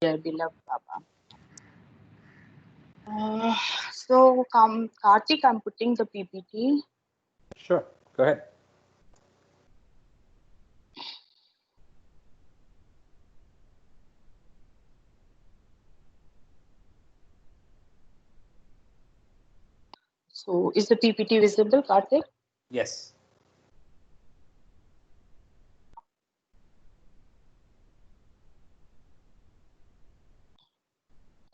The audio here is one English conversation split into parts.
dear beloved Baba. So, Karthik, I'm putting the PPT. Sure, go ahead. So, is the PPT visible, Karthik? Yes.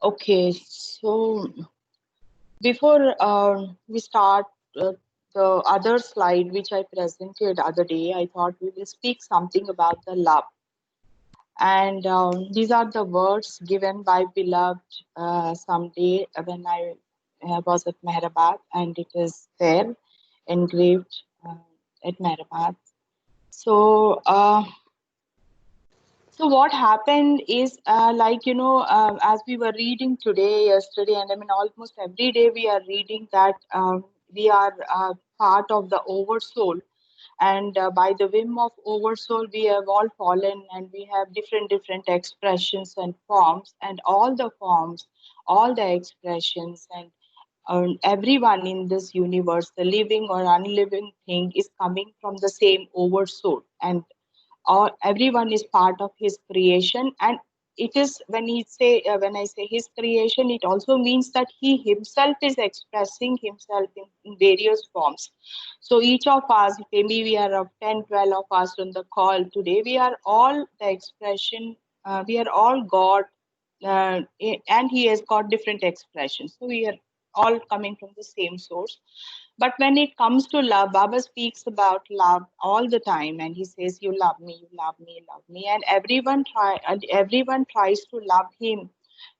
Okay, so before we start the other slide which I presented other day, I thought we will speak something about the love. And these are the words given by beloved someday when I was at Mehrabad, and it is there engraved at Mehrabad. So, so what happened is, as we were reading today, yesterday, and I mean, almost every day we are reading that we are part of the oversoul, and by the whim of oversoul, we have all fallen, and we have different expressions and forms, and all the forms, all the expressions, and everyone in this universe, the living or unliving thing, is coming from the same oversoul, and or everyone is part of his creation. And it is when I say his creation, it also means that he himself is expressing himself in various forms. So each of us, maybe we are of 10, 12 of us on the call today, we are all the expression, we are all God, and he has got different expressions, so we are all coming from the same source. But when it comes to love, Baba speaks about love all the time, and he says, "You love me, you love me, you love me," and everyone tries to love him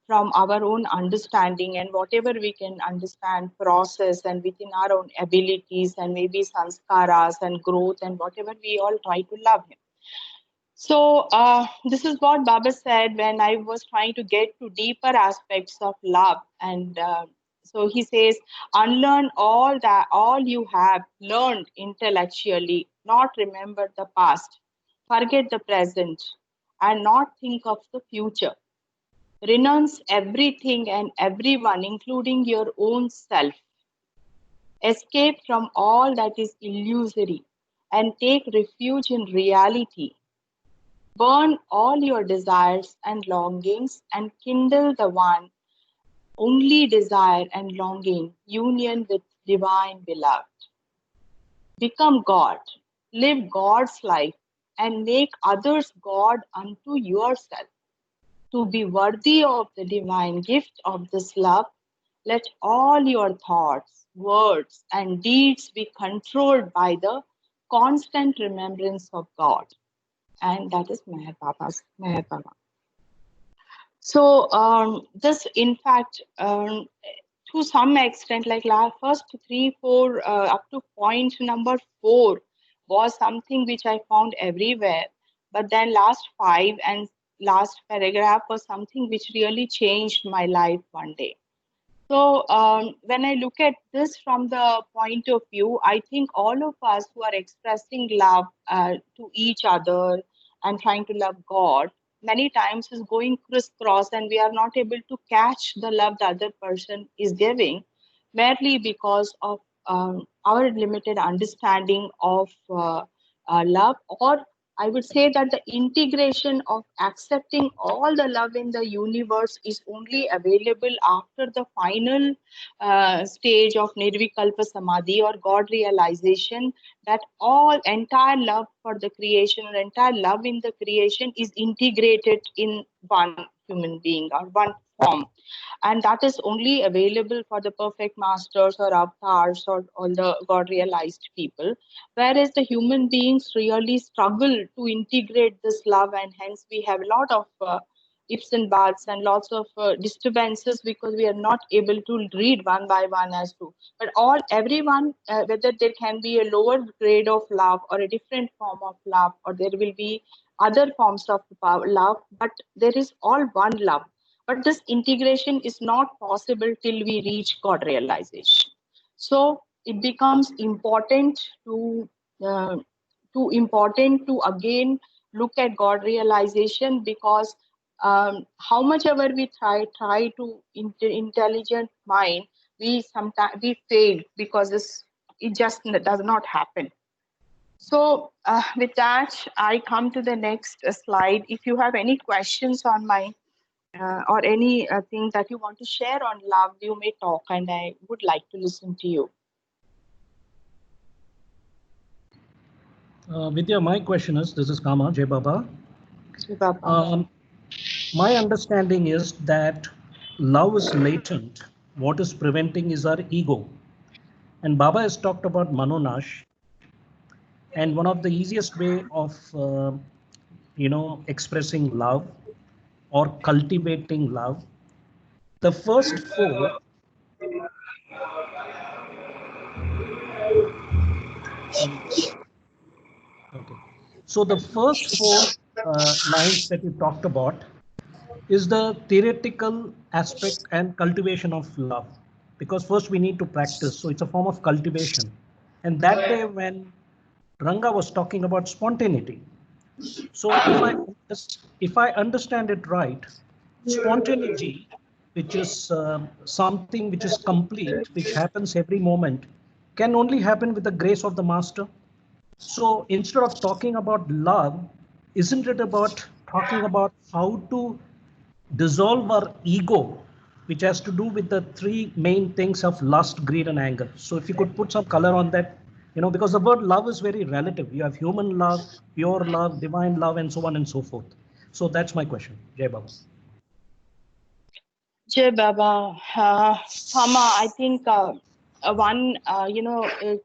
from our own understanding and whatever we can understand, process, and within our own abilities and maybe sanskaras and growth and whatever, we all try to love him. So this is what Baba said when I was trying to get to deeper aspects of love. And so he says, unlearn all that, all you have learned intellectually, not remember the past, forget the present, and not think of the future. Renounce everything and everyone, including your own self. Escape from all that is illusory and take refuge in reality. Burn all your desires and longings and kindle the one only desire and longing, union with divine beloved. Become God, live God's life, and make others God unto yourself. To be worthy of the divine gift of this love, let all your thoughts, words, and deeds be controlled by the constant remembrance of God. And that is Meher Baba's Meher Baba. So this, in fact, to some extent, like first three, four, up to point number 4 was something which I found everywhere. But then last 5 and last paragraph was something which really changed my life one day. So when I look at this from the point of view, I think all of us who are expressing love to each other and trying to love God, many times is going crisscross, and we are not able to catch the love the other person is giving, merely because of our limited understanding of love, or I would say that the integration of accepting all the love in the universe is only available after the final stage of Nirvikalpa Samadhi or God realization, that all entire love for the creation or entire love in the creation is integrated in one human being or one form. And that is only available for the perfect masters or avatars or all the God realized people. Whereas the human beings really struggle to integrate this love, and hence we have a lot of ifs and buts and lots of disturbances because we are not able to read one by one as to. But all everyone, whether there can be a lower grade of love or a different form of love, or there will be other forms of love, but there is all one love. But this integration is not possible till we reach God realization. So it becomes important to again look at God realization, because how much ever we try to intelligent mind, we sometimes we fail because it just does not happen. So with that, I come to the next slide. If you have any questions on my or any thing that you want to share on love, you may talk, and I would like to listen to you. Vidya, my question is, this is Kama, Jai Baba. Jai Baba. My understanding is that love is latent. What is preventing is our ego. And Baba has talked about Manonash. And one of the easiest way of, expressing love or cultivating love, the first four. Okay. So the first four lines that you talked about is the theoretical aspect and cultivation of love. Because first we need to practice. So it's a form of cultivation. And that way when Ranga was talking about spontaneity. So if I understand it right, spontaneity, which is something which is complete, which happens every moment, can only happen with the grace of the master. So instead of talking about love, isn't it about talking about how to dissolve our ego, which has to do with the three main things of lust, greed, and anger? So if you could put some color on that, because the word love is very relative. You have human love, pure love, divine love, and so on and so forth. So that's my question. Jai Baba. Jai Baba. Kama, I think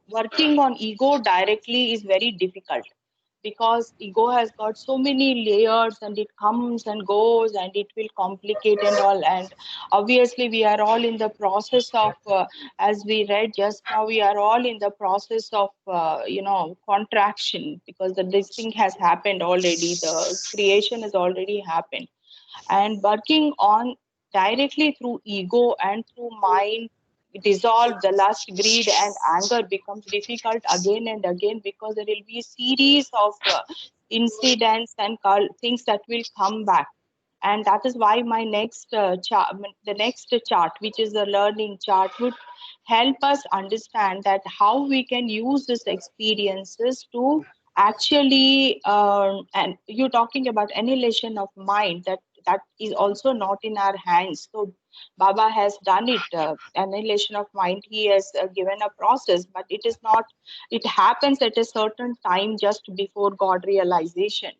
working on ego directly is very difficult, because ego has got so many layers, and it comes and goes, and it will complicate and all. And obviously we are all in the process of as we read just now, we are all in the process of contraction, because this thing has happened already, the creation has already happened. And working on directly through ego and through mind dissolve the lust, greed, and anger becomes difficult again and again, because there will be a series of incidents and things that will come back. And that is why my next the next chart, which is the learning chart, would help us understand that how we can use these experiences to actually and you're talking about annihilation of mind, that is also not in our hands. So Baba has done it, annihilation of mind. He has given a process, but it is not, it happens at a certain time just before God realization.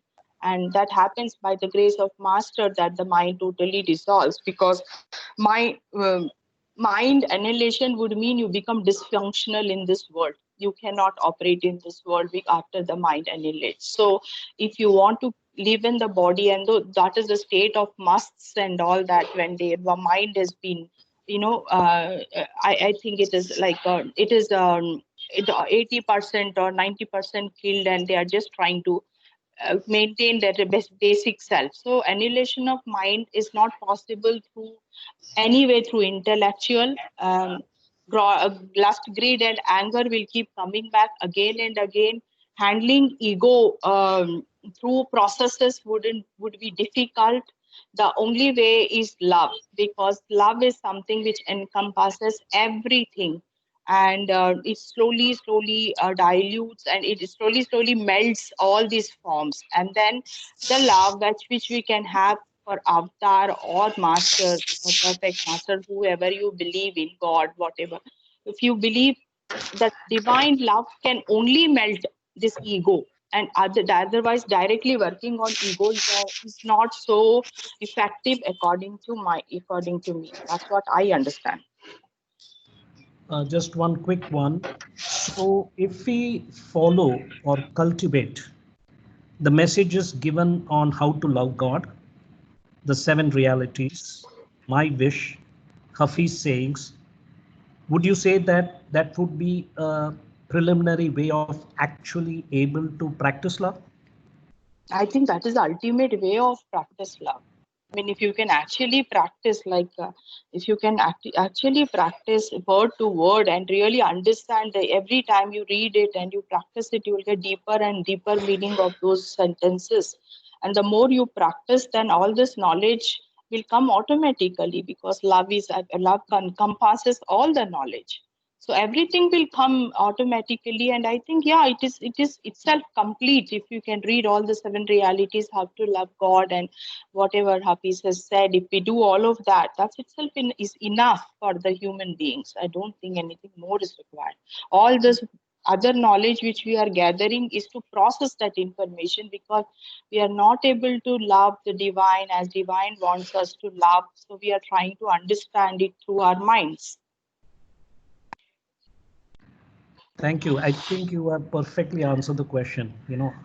And that happens by the grace of master, that the mind totally dissolves, because my mind annihilation would mean you become dysfunctional in this world. You cannot operate in this world after the mind annihilates. So if you want to live in the body, and that is the state of musts and all that, when the mind has been, I think it is like it is 80% or 90% killed, and they are just trying to maintain their basic self. So annihilation of mind is not possible through any way, through intellectual. Lust, greed, and anger will keep coming back again and again. Handling ego through processes would be difficult. The only way is love, because love is something which encompasses everything, and it slowly dilutes, and it slowly melts all these forms. And then the love which we can have for avatar or master or perfect master, whoever you believe in, God, whatever, if you believe that divine love can only melt this ego, and otherwise directly working on ego is not so effective, according to me. That's what I understand. Just one quick one. So if we follow or cultivate the messages given on how to love God, the seven realities, my wish, Hafiz sayings, would you say that that would be a preliminary way of actually able to practice love? I think that is the ultimate way of practice love. I mean, if you can actually practice, if you can actually practice word to word and really understand that every time you read it and you practice it, you will get deeper and deeper meaning of those sentences. And the more you practice, then all this knowledge will come automatically, because love encompasses all the knowledge. So everything will come automatically. And I think, yeah, it is itself complete. If you can read all the 7 realities, how to love God, and whatever Hafiz has said, if we do all of that, that's itself is enough for the human beings. I don't think anything more is required. All this other knowledge which we are gathering is to process that information, because we are not able to love the divine as divine wants us to love. So we are trying to understand it through our minds. Thank you. I think you have perfectly answered the question.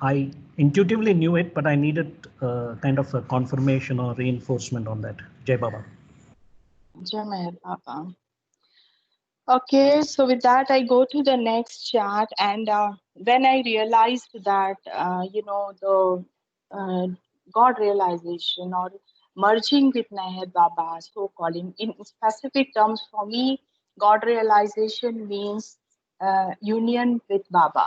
I intuitively knew it, but I needed kind of a confirmation or reinforcement on that. Jai Baba. Jai Meher Baba. Okay, so with that, I go to the next chart. And when I realized that, the God realization, or merging with Meher Baba, so called in specific terms, for me, God realization means union with Baba.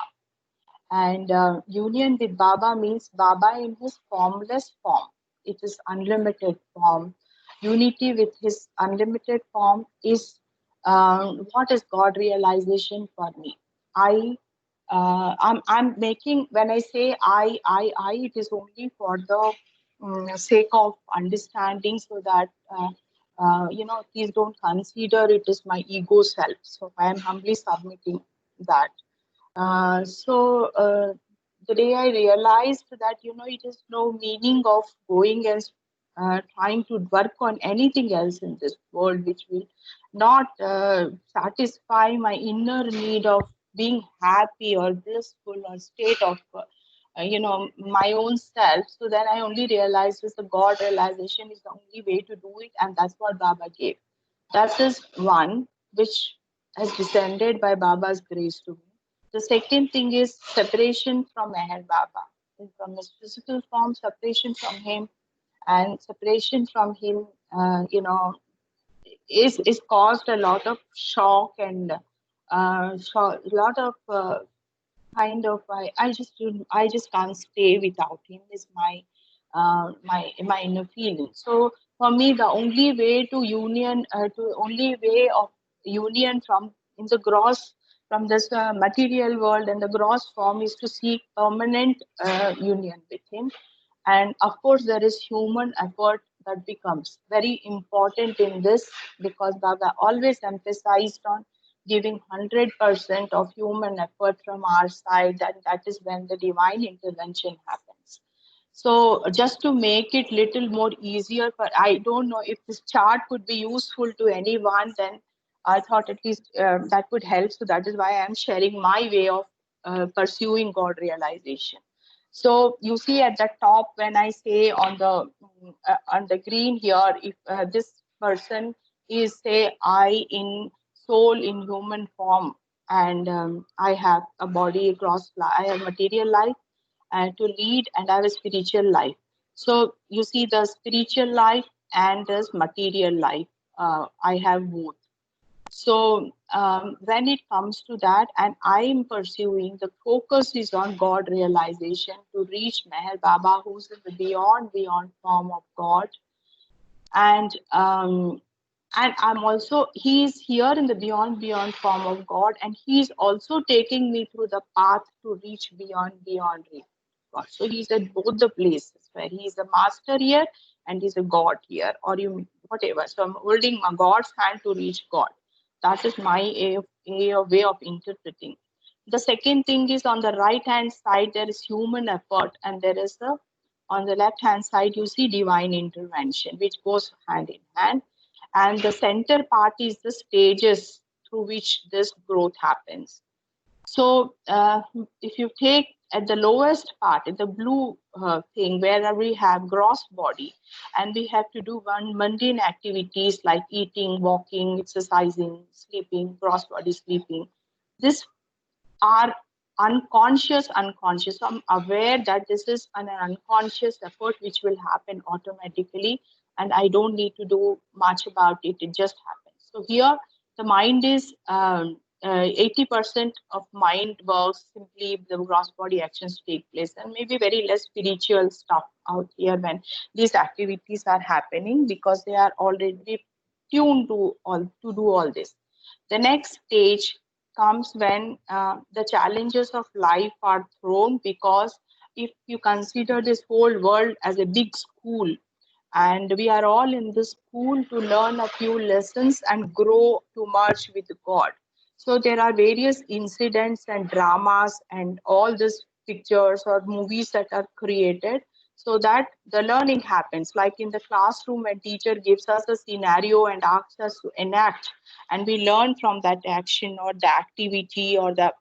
And union with Baba means Baba in his formless form. It is unlimited form. Unity with his unlimited form is what is God realization for me. I'm making, when I say I, it is only for the sake of understanding, so that please don't consider it is my ego self. So I am humbly submitting that. So the day I realized that, it is no meaning of going and trying to work on anything else in this world, which will not satisfy my inner need of being happy or blissful or state of, my own self. So then I only realized is the God realization is the only way to do it. And that's what Baba gave. That is one which has descended by Baba's grace to me. The second thing is separation from Meher Baba. From his physical form, separation from him, and separation from him, is caused a lot of shock, and a lot of kind of I just can't stay without him is my inner feeling. So for me, the only way to only way of union from in the gross, from this material world and the gross form, is to seek permanent union with him. And of course, there is human effort that becomes very important in this, because Baba always emphasized on giving 100% of human effort from our side, and that is when the divine intervention happens. So just to make it little more easier, for I don't know if this chart could be useful to anyone, then I thought at least that would help. So that is why I am sharing my way of pursuing God realization. So you see at the top, when I say on the green here, if this person is, say, I in soul in human form, and I have a body across, I have material life and to lead, and I have a spiritual life. So you see the spiritual life and this material life, I have both. So when it comes to that, and I am pursuing, the focus is on God realization to reach Meher Baba, who's in the beyond form of God. And I'm also, he's here in the beyond form of God, and he's also taking me through the path to reach beyond God. So he's at both the places, where he's a master here and he's a God here, or you whatever. So I'm holding my God's hand to reach God. That is my way of interpreting. The second thing is, on the right hand side there is human effort, and there is on the left hand side you see divine intervention, which goes hand in hand. And the center part is the stages through which this growth happens. So if you take at the lowest part, in the blue thing, where we have gross body, and we have to do one mundane activities like eating, walking, exercising, sleeping, gross body sleeping. These are unconscious. So I'm aware that this is an unconscious effort which will happen automatically, and I don't need to do much about it. It just happens. So here the mind is 80% of mind works, simply the gross body actions take place, and maybe very less spiritual stuff out here when these activities are happening, because they are already tuned to do all this. The next stage comes when the challenges of life are thrown, because if you consider this whole world as a big school, and we are all in this school to learn a few lessons and grow to merge with God. So there are various incidents and dramas and all these pictures or movies that are created so that the learning happens. Like in the classroom, when teacher gives us a scenario and asks us to enact, and we learn from that action or the activity or the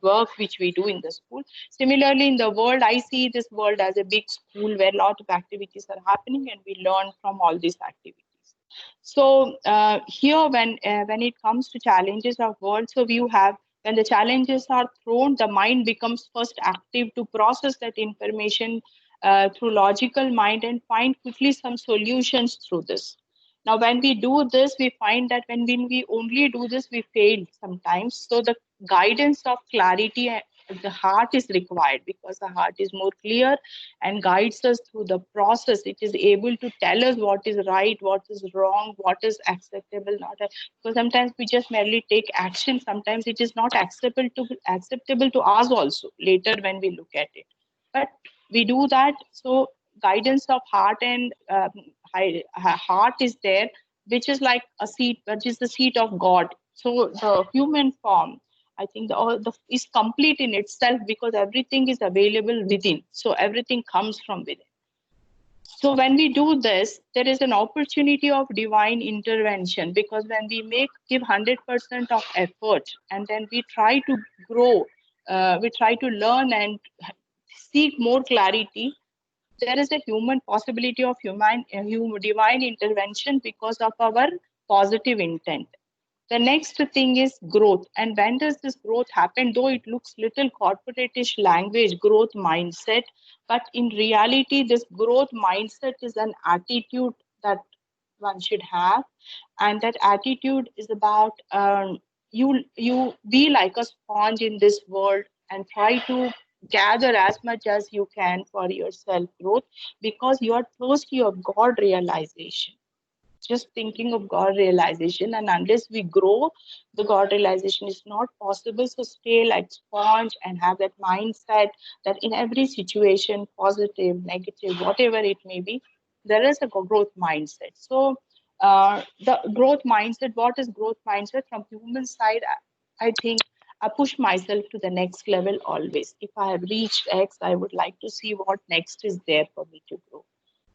work which we do in the school. Similarly, in the world, I see this world as a big school where a lot of activities are happening, and we learn from all these activities. So here, when it comes to challenges of world, so you have, when the challenges are thrown, the mind becomes first active to process that information through logical mind and find quickly some solutions through this. Now, when we do this, we find that when we only do this, we fail sometimes. So the guidance of clarity, the heart is required, because the heart is more clear and guides us through the process. It is able to tell us what is right, what is wrong, what is acceptable, not. Because sometimes we just merely take action. Sometimes it is not acceptable to us also later when we look at it. But we do that. So guidance of heart and heart is there, which is like a seat, which is the seat of God. So the human form, I think the is complete in itself, because everything is available within. So everything comes from within. So when we do this, there is an opportunity of divine intervention, because when we give 100% of effort, and then we try to grow, we try to learn and seek more clarity, there is a human possibility of divine intervention because of our positive intent. The next thing is growth. And when does this growth happen? Though it looks little corporatish language, growth mindset, but in reality, this growth mindset is an attitude that one should have. And that attitude is about you be like a sponge in this world and try to gather as much as you can for your self growth, because you are thirsty of God realization, just thinking of God realization. And unless we grow, the God realization is not possible. So stay like sponge and have that mindset that in every situation, positive, negative, whatever it may be, there is a growth mindset. So the growth mindset, what is growth mindset from human side? I think I push myself to the next level always. If I have reached X, I would like to see what next is there for me to grow.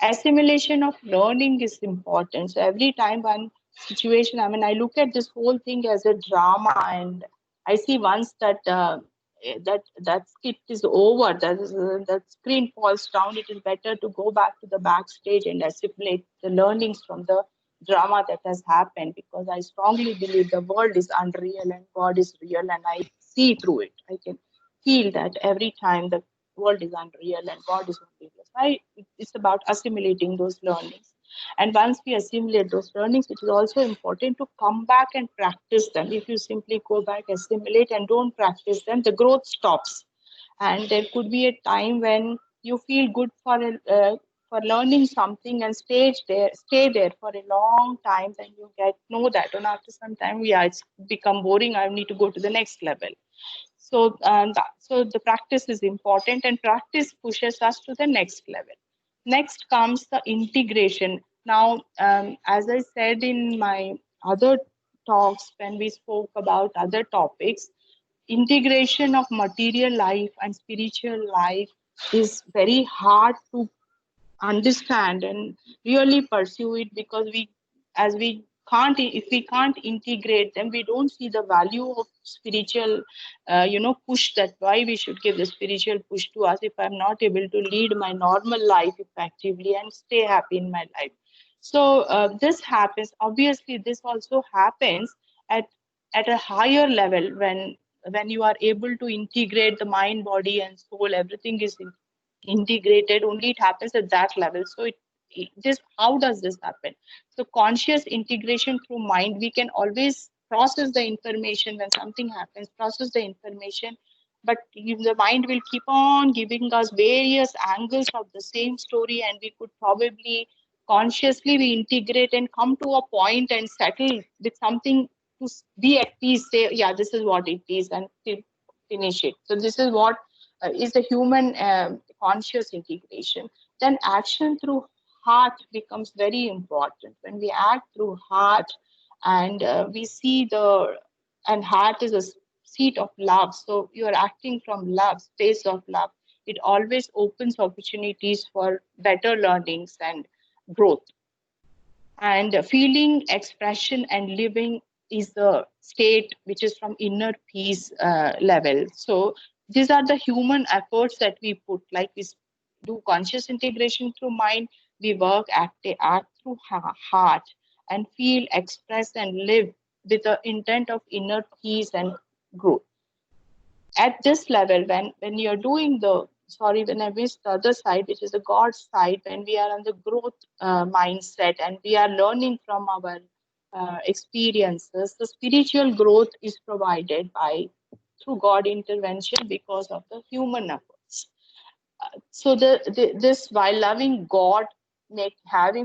Assimilation of learning is important. So every time one situation, I mean, I look at this whole thing as a drama, and I see once that that skit is over, that screen falls down, it is better to go back to the backstage and assimilate the learnings from the drama that has happened, because I strongly believe the world is unreal and God is real, and I see through it. I can feel that every time the world is unreal and God is only real. It's about assimilating those learnings. And once we assimilate those learnings, it is also important to come back and practice them. If you simply go back, assimilate, and don't practice them, the growth stops. And there could be a time when you feel good for learning something and stay there for a long time, then you know that. And after some time, yeah, it's become boring. I need to go to the next level. So, so the practice is important, and practice pushes us to the next level. Next comes the integration. Now, as I said in my other talks, when we spoke about other topics, integration of material life and spiritual life is very hard to understand and really pursue it, because we can't, if we can't integrate them, we don't see the value of spiritual push, that why we should give the spiritual push to us if I'm not able to lead my normal life effectively and stay happy in my life. So this happens, obviously this also happens at a higher level, when you are able to integrate the mind, body and soul, everything is integrated. Only it happens at that level. So it just, how does this happen? So conscious integration through mind, we can always process the information. When something happens, process the information, but the mind will keep on giving us various angles of the same story, and we could probably consciously we integrate and come to a point and settle with something to be at peace, say, yeah, this is what it is, and finish it. So this is what is the human conscious integration. Then action through heart becomes very important. When we act through heart, and we see and heart is a seat of love. So you are acting from love, space of love. It always opens opportunities for better learnings and growth. And feeling, expression, and living is the state which is from inner peace level. So these are the human efforts that we put, like we do conscious integration through mind, we work, act through heart, and feel, express, and live with the intent of inner peace and growth. At this level, when you're doing when I missed the other side, which is the God side, when we are on the growth mindset and we are learning from our experiences, the spiritual growth is provided by through God intervention because of the human efforts. So this, while loving God,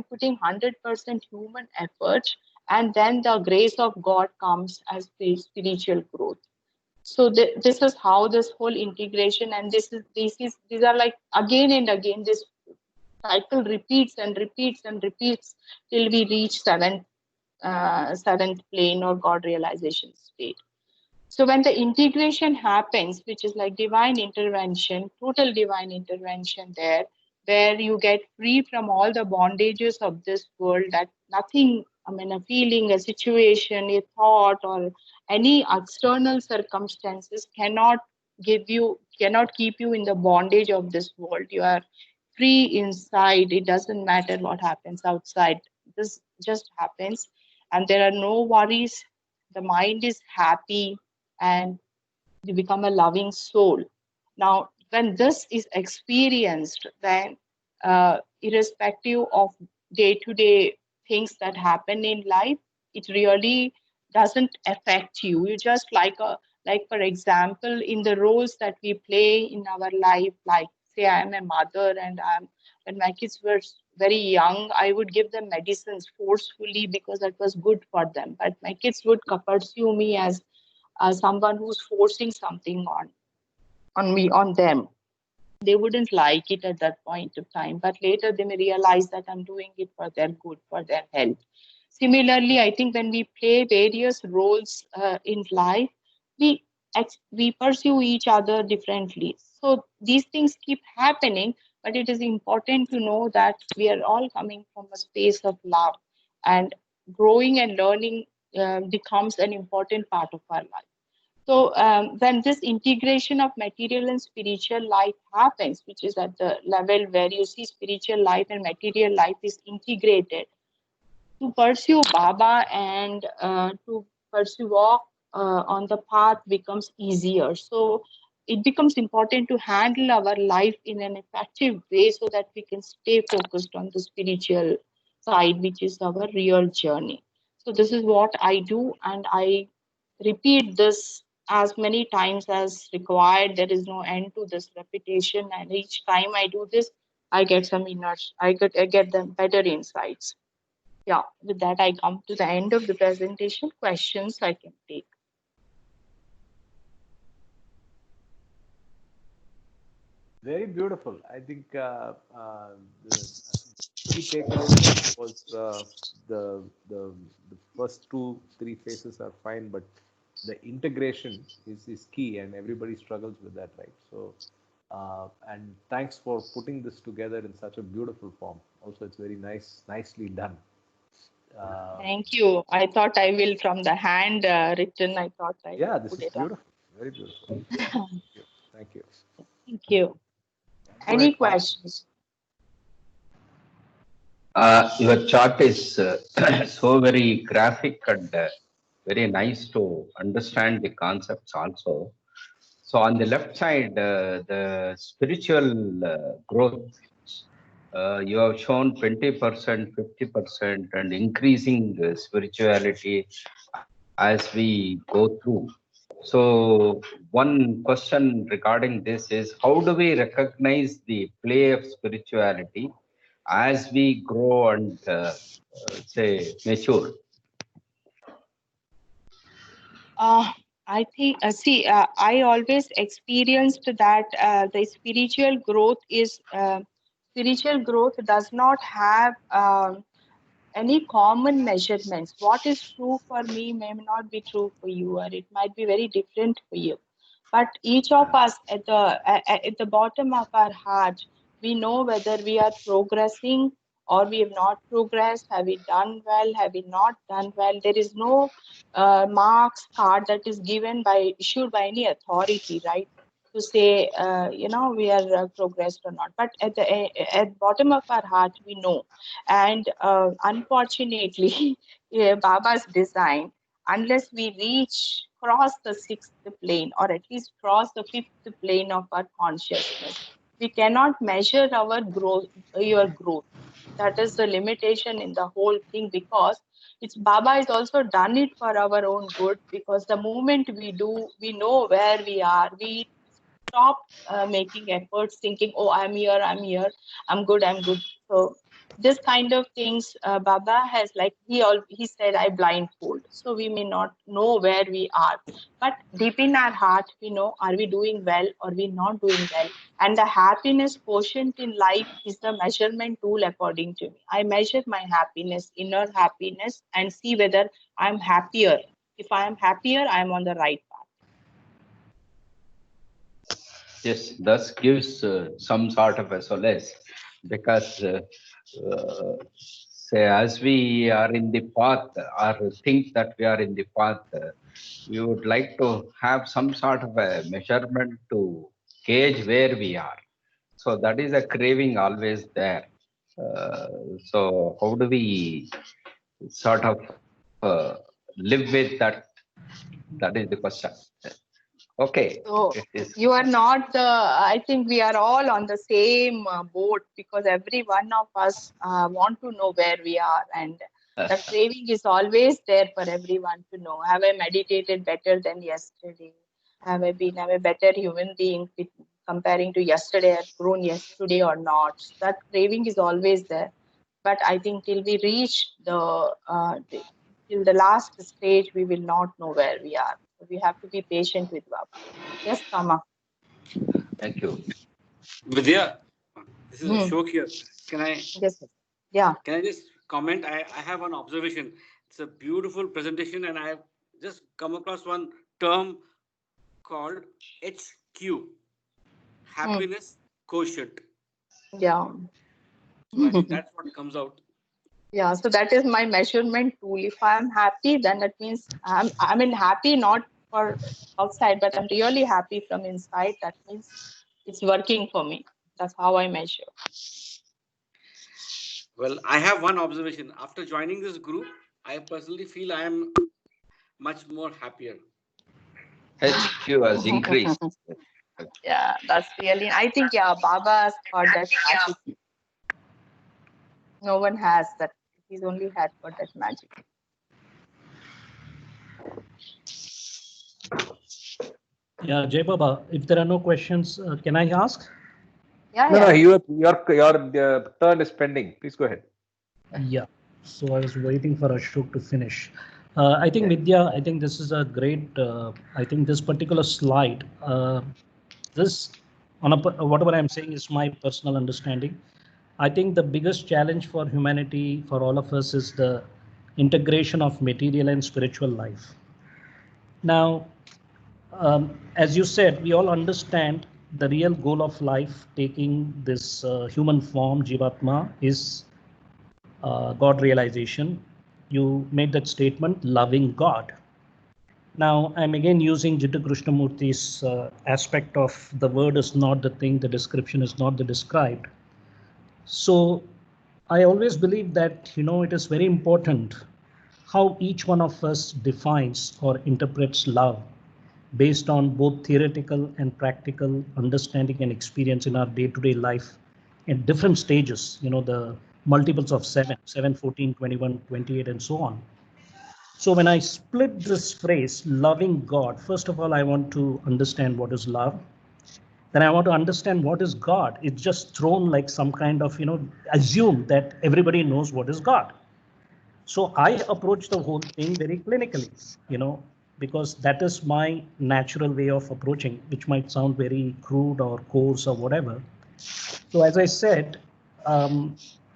putting 100% human effort, and then the grace of God comes as the spiritual growth. So this is how this whole integration, and these are like again and again, this cycle repeats and repeats and repeats till we reach seventh plane or God realization state. So when the integration happens, which is like divine intervention, total divine intervention there, where you get free from all the bondages of this world, that nothing, a feeling, a situation, a thought, or any external circumstances cannot keep you in the bondage of this world. You are free inside. It doesn't matter what happens outside. This just happens, and there are no worries. The mind is happy, and you become a loving soul. Now, when this is experienced, then irrespective of day-to-day things that happen in life, it really doesn't affect you. You just like for example, in the roles that we play in our life, like say I am a mother, and when my kids were very young, I would give them medicines forcefully because that was good for them. But my kids would pursue me as someone who's forcing something on them. They wouldn't like it at that point of time, but later they may realize that I'm doing it for their good, for their health. Similarly, I think when we play various roles in life, we pursue each other differently. So these things keep happening, but it is important to know that we are all coming from a space of love, and growing and learning becomes an important part of our life. So when this integration of material and spiritual life happens, which is at the level where you see spiritual life and material life is integrated, to pursue Baba and to pursue walk on the path becomes easier. So it becomes important to handle our life in an effective way so that we can stay focused on the spiritual side, which is our real journey. So this is what I do, and I repeat this as many times as required. There is no end to this repetition, and each time I do this, I get some I get them better insights. Yeah, with that, I come to the end of the presentation. Questions I can take. Very beautiful. I think the key takeaway was the first 2-3 phases are fine, but the integration is key, and everybody struggles with that, right? So, and thanks for putting this together in such a beautiful form. Also, it's very nicely done. Thank you. I thought I will from the hand written. I thought I yeah, this put is it beautiful. Very beautiful. Thank you. Thank you. Go Any ahead, questions? Your chart is so very graphic and very nice to understand the concepts also. So on the left side, the spiritual growth, you have shown 20%, 50%, and increasing spirituality as we go through. So one question regarding this is, how do we recognize the play of spirituality as we grow and say mature? I think, I always experienced that the spiritual growth does not have any common measurements. What is true for me may not be true for you, or it might be very different for you. But each of us at the bottom of our heart, we know whether we are progressing or we have not progressed. Have we done well? Have we not done well? There is no marks card that is given by issued by any authority, right? To say, we are progressed or not. But at bottom of our heart, we know. And unfortunately, yeah, Baba's design, unless we cross the sixth plane, or at least cross the fifth plane of our consciousness, we cannot measure our growth, your growth. That is the limitation in the whole thing, because it's Baba has also done it for our own good, because the moment we know where we are, we stop making efforts thinking, oh, I'm good. So this kind of things, Baba has, like he said, I blindfold, so we may not know where we are, but deep in our heart we know, are we doing well or we not doing well. And the happiness quotient in life is the measurement tool according to me. I measure my happiness, inner happiness, and see whether I'm happier. If I am happier, I'm on the right path. Yes, thus gives some sort of a solace, because say as we are in the path or think that we are in the path, we would like to have some sort of a measurement to gauge where we are. So that is a craving always there. So how do we sort of live with that? That is the question. Okay. So It is. you are not I think we are all on the same boat, because every one of us want to know where we are, and the craving is always there for everyone to know. Have I meditated better than yesterday? Have I been a better human being comparing to yesterday? I've grown yesterday or not? That craving is always there. But I think till we reach till the last stage, we will not know where we are. So we have to be patient with Baba. Yes, Kama. Thank you. Vidya, this is Ashok here. Can I? Yes, sir. Yeah. Can I just comment? I have one observation. It's a beautiful presentation, and I have just come across one term called HQ, happiness quotient. Yeah. So I think that's what comes out. Yeah. So that is my measurement tool. If I'm happy, then that means I'm happy not for outside, but I'm really happy from inside. That means it's working for me. That's how I measure. Well, I have one observation. After joining this group, I personally feel I am much more happier. HQ has increased. Yeah, that's really. I think Baba's got that magic. No one has that. He's only had got that magic. Yeah, Jay Baba, if there are no questions, can I ask? Yeah, No, yeah. no, your turn is pending. Please go ahead. Yeah. So I was waiting for Ashok to finish. I think Vidya, I think this is a great. I think this particular slide, whatever I'm saying is my personal understanding. I think the biggest challenge for humanity, for all of us, is the integration of material and spiritual life. Now, as you said, we all understand the real goal of life, taking this human form, Jivatma, is God realization. You made that statement, loving God. Now, I'm again using Jiddu Krishnamurti's aspect of the word is not the thing, the description is not the described. So I always believe that, it is very important how each one of us defines or interprets love based on both theoretical and practical understanding and experience in our day-to-day life in different stages, the multiples of 7, 7, 14, 21, 28, and so on. So when I split this phrase, loving God, first of all, I want to understand what is love. Then I want to understand what is God. It's just thrown like some kind of, assume that everybody knows what is God. So I approach the whole thing very clinically, because that is my natural way of approaching, which might sound very crude or coarse or whatever. So as I said,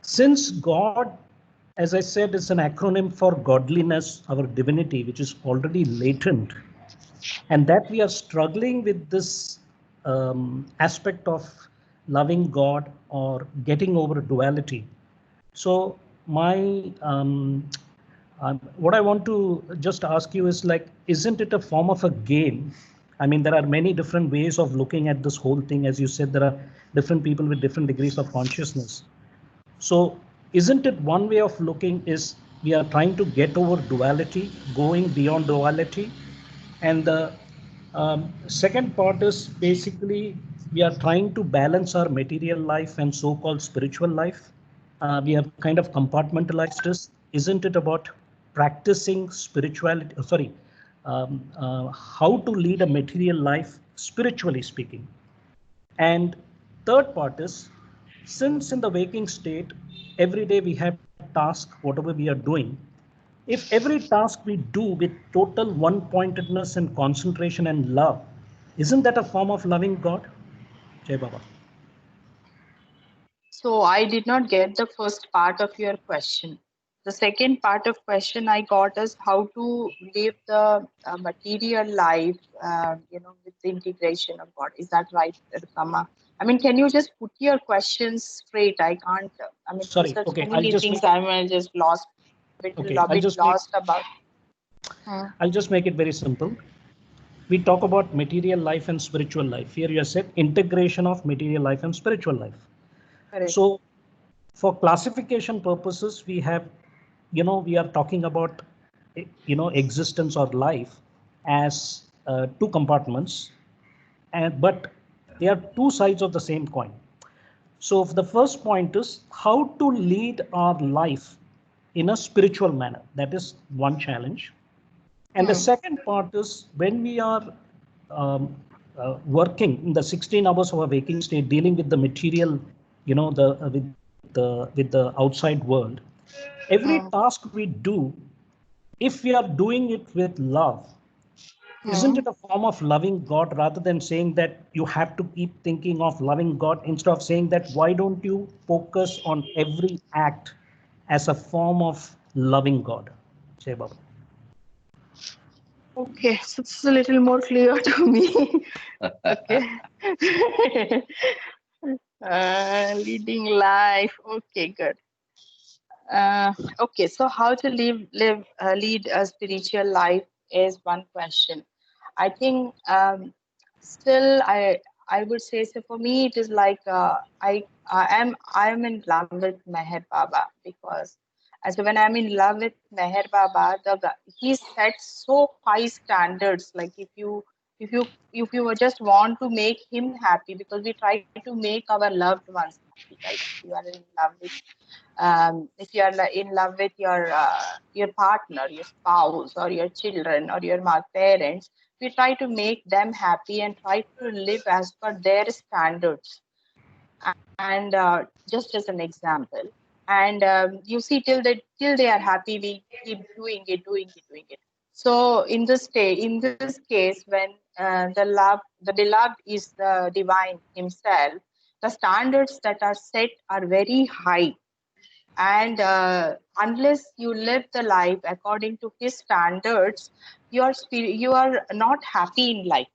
since God, as I said, is an acronym for godliness, our divinity, which is already latent, and that we are struggling with this aspect of loving God or getting over duality. So my what I want to just ask you is like, isn't it a form of a game? I mean, there are many different ways of looking at this whole thing. As you said, there are different people with different degrees of consciousness. So isn't it one way of looking is we are trying to get over duality, going beyond duality? And the second part is basically we are trying to balance our material life and so-called spiritual life. We have kind of compartmentalized this. Isn't it about practicing spirituality? Sorry, how to lead a material life spiritually speaking? And third part is, since in the waking state, every day we have task, whatever we are doing, if every task we do with total one-pointedness and concentration and love, isn't that a form of loving God? Jai Baba. So I did not get the first part of your question. The second part of question I got is how to live the material life, with the integration of God. Is that right, Rama? I mean, can you just put your questions straight? I can't. I mean, you Sorry. said so Okay. many things. I'm just lost. Okay. A bit lost about. Hmm. I'll just make it very simple. We talk about material life and spiritual life. Here you have said integration of material life and spiritual life. Correct. So for classification purposes, we have, we are talking about, existence or life as two compartments, but they are two sides of the same coin. So the first point is how to lead our life in a spiritual manner. That is one challenge. And the second part is when we are working in the 16 hours of a waking state, dealing with the material, with the outside world. Every task we do, if we are doing it with love, isn't it a form of loving God rather than saying that you have to keep thinking of loving God instead of saying that why don't you focus on every act as a form of loving God? Jai Baba. Okay, so it's a little more clear to me. Okay. Leading life. Okay, good. Okay, so how to lead a spiritual life is one question. I think still I would say so. For me, it is like I am in love with Meher Baba because as when I'm in love with Meher Baba, he sets so high standards. Like if you just want to make him happy, because we try to make our loved ones happy, right? If you are in love with your partner, your spouse, or your children, or your parents, we try to make them happy and try to live as per their standards. And just as an example, and you see, till they are happy, we keep doing it. So in this case, when the beloved is the divine himself, the standards that are set are very high, and unless you live the life according to his standards, you are not happy in life.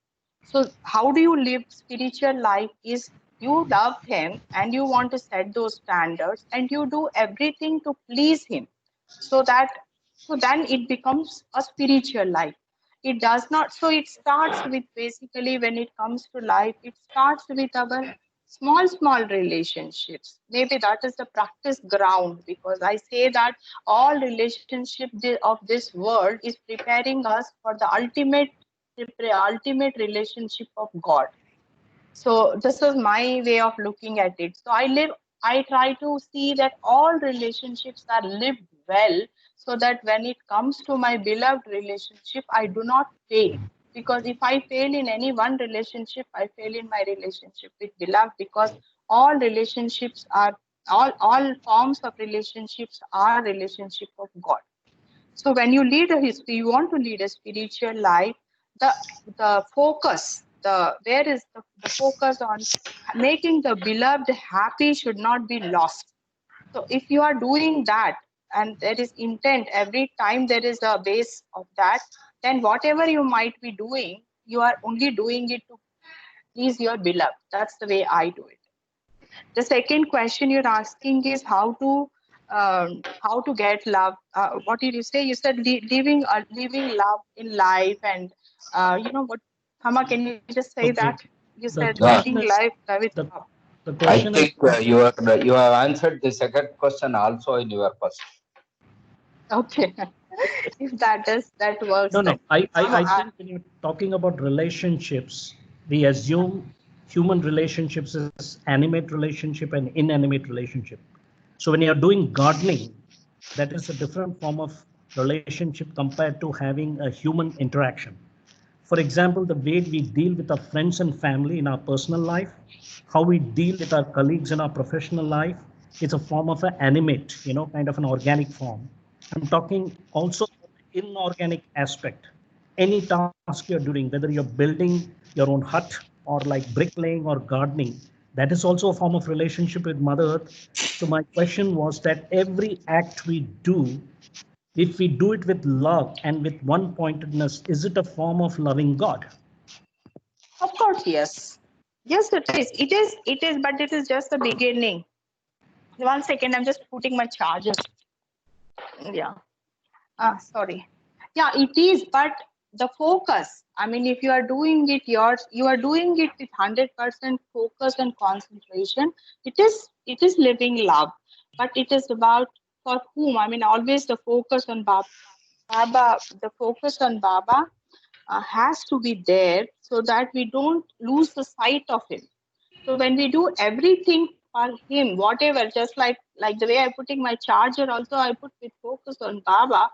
So how do you live spiritual life is you love him and you want to set those standards and you do everything to please him, so that so then it becomes a spiritual life. It does not. So it starts with, basically, when it comes to life, it starts with our small relationships. Maybe that is the practice ground, because I say that all relationship of this world is preparing us for the ultimate relationship of God. So this is my way of looking at it. So I try to see that all relationships are lived well, so that when it comes to my beloved relationship, I do not fail. Because if I fail in any one relationship, I fail in my relationship with beloved, because all relationships are, all forms of relationships are relationship of God. So when you lead a history, you want to lead a spiritual life, the focus, where is the focus on making the beloved happy should not be lost. So if you are doing that, and there is intent every time there is a base of that, then whatever you might be doing, you are only doing it to please your beloved. That's the way I do it. The second question you're asking is how to get love. What did you say? You said living love in life, and what? Hama, can you just say Okay. that? You The said Yeah, leading question is life with the love. the I question is think you have answered the second question also in your first. Okay, if that works, no, then no. I I, think when you're talking about relationships, we assume human relationships is animate relationship and inanimate relationship. So when you're doing gardening, that is a different form of relationship compared to having a human interaction. For example, the way we deal with our friends and family in our personal life, how we deal with our colleagues in our professional life, is a form of an animate, kind of an organic form. I'm talking also about the inorganic aspect. Any task you're doing, whether you're building your own hut or like bricklaying or gardening, that is also a form of relationship with Mother Earth. So my question was that every act we do, if we do it with love and with one pointedness, is it a form of loving God? of course, yes. Yes, it is. It is, but it is just the beginning. 1 second, I'm just putting my charger. Yeah. Sorry. Yeah, it is, but the focus. I mean, if you are doing it yours, you are doing it with 100% focus and concentration. It is living love, but it is about for whom. I mean, always the focus on Baba, the focus on Baba has to be there, so that we don't lose the sight of him. So when we do everything for him, whatever, just like the way I'm putting my charger, also I put with focus on Baba,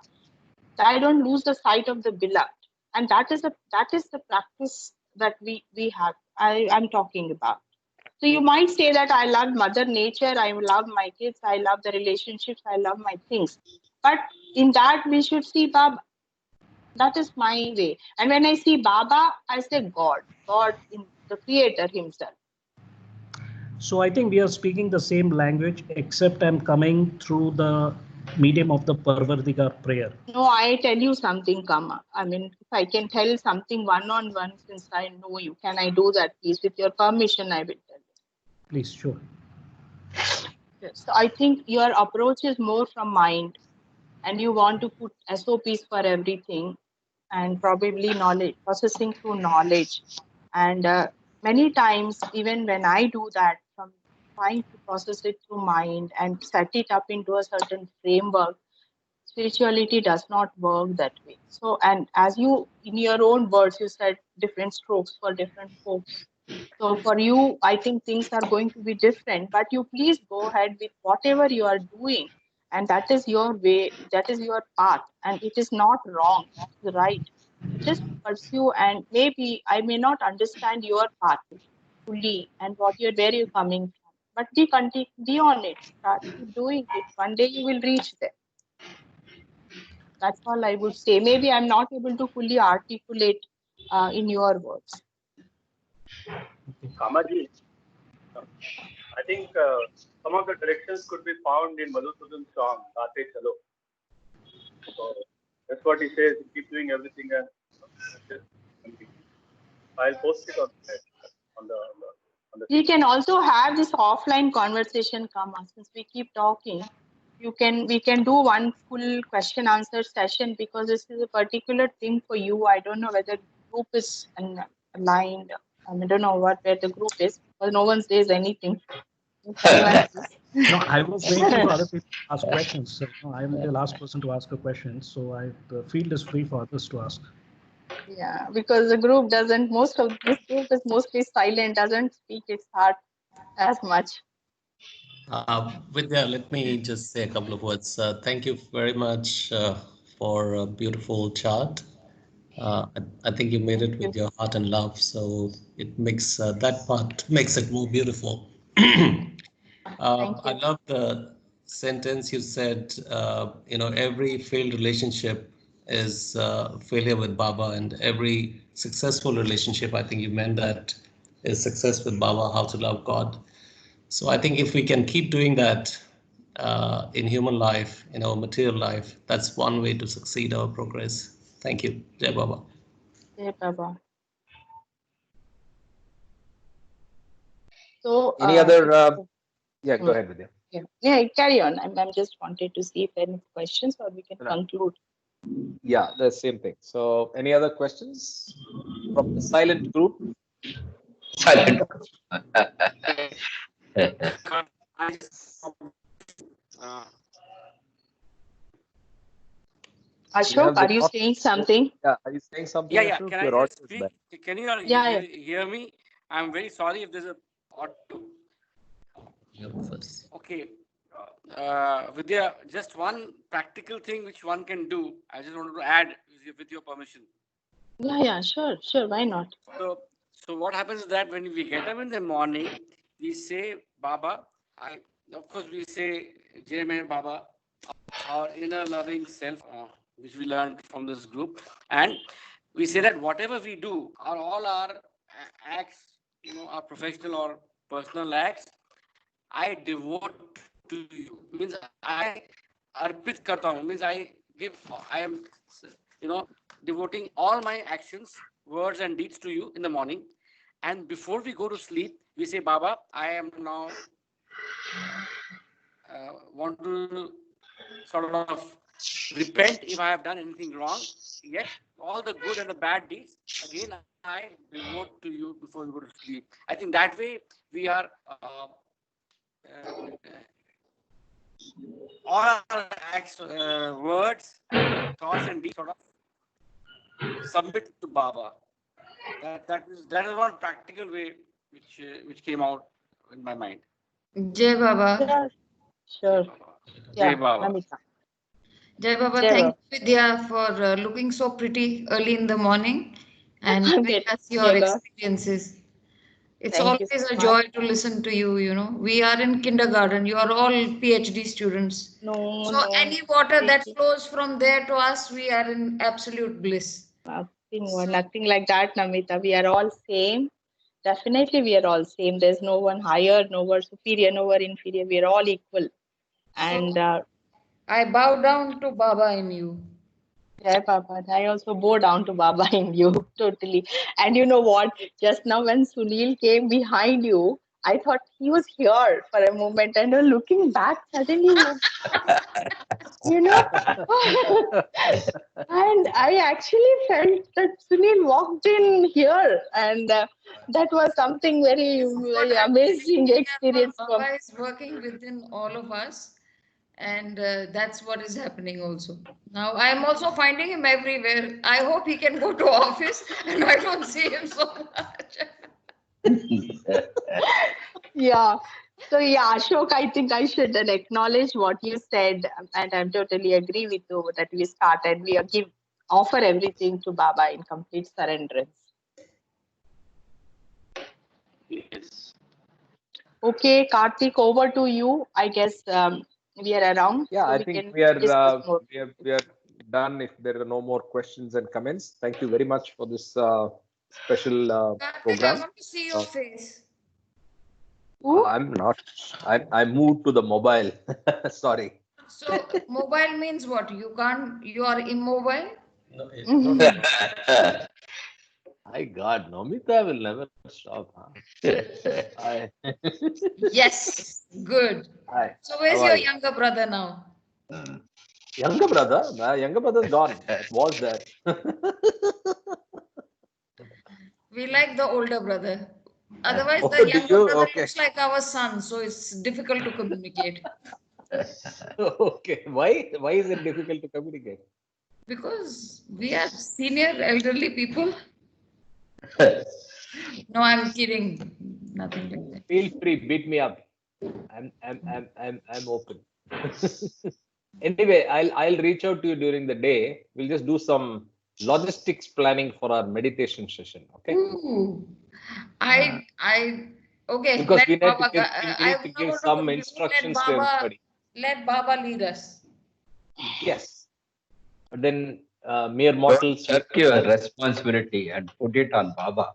I don't lose the sight of the beloved. And that is the practice that we have. I'm talking about. So you might say that I love Mother Nature, I love my kids, I love the relationships, I love my things. But in that we should see Baba. That is my way. And when I see Baba, I say God in the Creator Himself. So I think we are speaking the same language, except I'm coming through the medium of the Parvardigar prayer. No, I tell you something, Kama. I mean, if I can tell something one on one, since I know you, can I do that, please? With your permission, I will tell you. Please, sure. Yes. So I think your approach is more from mind, and you want to put SOPs for everything, and probably knowledge, processing through knowledge. And many times, even when I do that, from trying to process it through mind and set it up into a certain framework, spirituality does not work that way. So, and as you, in your own words, you said different strokes for different folks. So for you, I think things are going to be different, but you please go ahead with whatever you are doing. And that is your way, that is your path. And it is not wrong, it is right. Just pursue, and maybe I may not understand your path fully and where you're coming from. But be on it. Start keep doing it. One day you will reach there. That's all I would say. Maybe I'm not able to fully articulate in your words. Kamaji, I think some of the directions could be found in Madhusudan's song, Gaate Chalo. So that's what he says. Keep doing everything and just complete. I'll post it on the We can also have this offline conversation, Kama, since we keep talking. We can do one full question answer session, because this is a particular thing for you. I don't know whether group is aligned. I don't know where the group is, because no one says anything. If anyone says. No, I was waiting for other people to ask questions. So I will be the last person to ask a question. So the field is free for others to ask. Yeah, because the group doesn't, most of this group is mostly silent, doesn't speak its heart as much. Vidya, let me just say a couple of words. Thank you very much for a beautiful chart. I think you made Thank it you. with your heart and love, so it makes that part makes it more beautiful. Thank I you. love the sentence you said. Every failed relationship is failure with Baba, and every successful relationship, I think you meant that, is success with Baba. How to love God. So I think if we can keep doing that in human life, in our material life, that's one way to succeed our progress. Thank you, Jai Baba. Jai Baba. So, Any other? Yeah, go mm, ahead with you. yeah, carry on. I'm just wanted to see if any questions or we can No, conclude. yeah, the same thing. So, any other questions from the silent group? Silent. I just, uh, You Ashok, have the are you top. saying something? Yeah, are you saying something, yeah. Ashok? Can I Your audio just is speak? bad. Can you all Yeah, yeah. hear me? I'm very sorry if there's a auto. You first. Okay. Vidya, just one practical thing which one can do. I just wanted to add with your permission. Yeah, sure, why not? So what happens is that when we get up in the morning, we say Baba. Of course we say Jai Mai Baba, our inner loving self, which we learned from this group, and we say that whatever we do, all our acts, our professional or personal acts, I devote to you. Means I arpit karta hu. Means I am, devoting all my actions, words and deeds to you in the morning. And before we go to sleep, we say, Baba, I am now want to sort of repent if I have done anything wrong. Yet all the good and the bad deeds, again, I devote to you before we go to sleep. I think that way we are all our acts, words, thoughts, and deeds sort of submit to Baba. That is one practical way which came out in my mind. Jai Baba. Yeah, sure. Jai Yeah, Baba. Namita. Jai Baba, Jai thank Baba. you, Vidya, for looking so pretty early in the morning and giving Okay, us your Yoga. experiences. It's Thank you always so a much. joy to listen to you, you know. We are in kindergarten. You are all PhD students. No, So no, any water thank that you. flows from there to us, we are in absolute bliss. So, Nothing like that, Namita. We are all same. Definitely, we are all same. There's no one higher, no one superior, no one inferior. We are all equal. so And I bow down to Baba in you. yeah, Papa, I also bow down to Baba in you totally. And you know what? Just now when Sunil came behind you, I thought he was here for a moment, and looking back, suddenly, you know, and I actually felt that Sunil walked in here, and that was something very, What very I'm feeling, amazing Vidya, experience for. Baba is working within all of us, and that's what is happening also. Now I am also finding him everywhere. I hope he can go to office, and I don't see him so much. Yeah. So yeah, Ashok, I think I should acknowledge what you said, and I'm totally agree with you that we started. We give offer everything to Baba in complete surrenderance. Yes. Okay, Karthik, over to you. I guess we are around, Yeah, so I we think can we are discuss more. we are done. If there are no more questions and comments, thank you very much for this special Karthik, I program. want to see your face. Who? I'm not. I moved to the mobile. Sorry. So mobile means what? You can't. You are immobile. No, no, no, Mhm. no. My God, Nomita will never stop. Huh? I, Yes, good. hi. So How where's are your you? younger brother now? Younger brother? My younger brother's gone. That was there. We like the older brother. Otherwise, Oh, the do younger you? brother Okay. looks like our son, so it's difficult to communicate. Okay. Why is it difficult to communicate? Because we are senior elderly people. No, I'm kidding. Nothing like that. Feel free, beat me up. I'm open. Anyway, I'll reach out to you during the day. We'll just do some logistics planning for our meditation session. Okay? Ooh. Okay, Because let we need to Baba, give some let instructions to Baba, everybody. let Baba lead us. Yes. But then mere Don't mortals. shirk your responsibility and put it on Baba.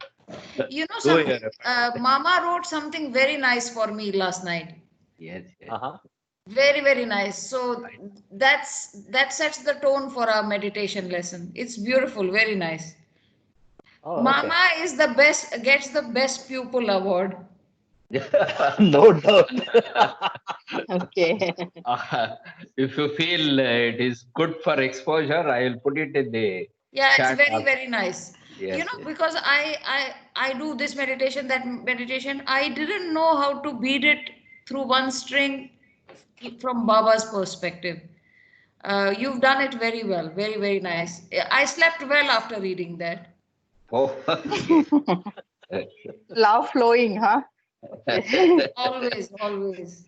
You know Do something, your Mama wrote something very nice for me last night. Yes, yes. Uh-huh. Very, very nice. So that sets the tone for our meditation lesson. It's beautiful, very nice. Oh, okay. Mama is the best, gets the best pupil award. No doubt. Okay. If you feel it is good for exposure, I will put it in the Yeah, it's chat. very, very nice. Yes, You know, yes. because I do this meditation, that meditation, I didn't know how to beat it through one string from Baba's perspective. You've done it very well, very, very nice. I slept well after reading that. Oh, okay. Love flowing, huh? Always, always.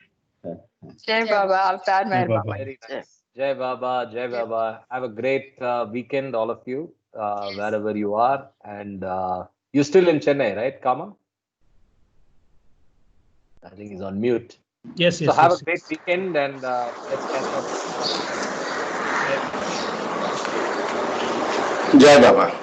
Jai Jai Baba, Avtar Meher Baba. Baba. Very nice. Jai Baba, Jai Baba. Have a great weekend, all of you, wherever you are. And you're still in Chennai, right, Kama? I think he's on mute. Yes, So yes, have yes. a great weekend and let's catch up. Jai Baba.